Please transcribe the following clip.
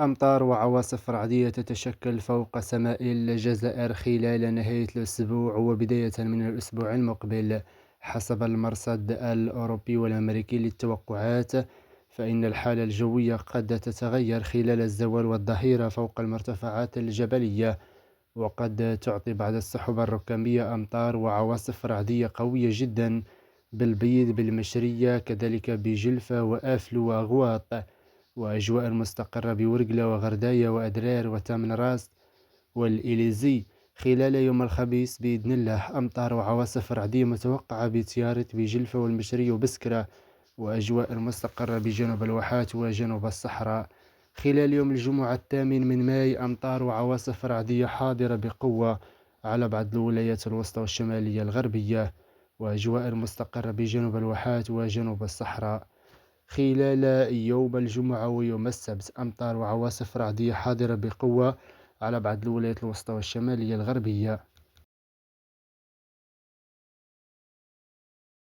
أمطار وعواصف رعدية تتشكل فوق سماء الجزائر خلال نهاية الأسبوع وبداية من الأسبوع المقبل حسب المرصد الأوروبي والأمريكي للتوقعات. فإن الحالة الجوية قد تتغير خلال الزوال والظهيرة فوق المرتفعات الجبلية، وقد تعطي بعض السحب الركامية أمطار وعواصف رعدية قوية جدا بالبيض بالمشرية، كذلك بجلفة وآفلو وأغواط، وأجواء مستقرة بورقلة وغرداية وأدرار وتامن راس والإليزي. خلال يوم الخميس بإذن الله أمطار وعواصف رعدية متوقعة بتيارة بجلفة والمشرية وبسكرة، وأجواء مستقرة بجنوب الواحات وجنوب الصحراء. خلال يوم الجمعة 8 من ماي أمطار وعواصف رعدية حاضرة بقوة على بعض الولايات الوسطى والشمالية الغربية، وأجواء مستقرة بجنوب الواحات وجنوب الصحراء. خلال يوم الجمعة ويوم السبت أمطار وعواصف رعدية حاضرة بقوة على بعض الولايات الوسطى والشمالية الغربية.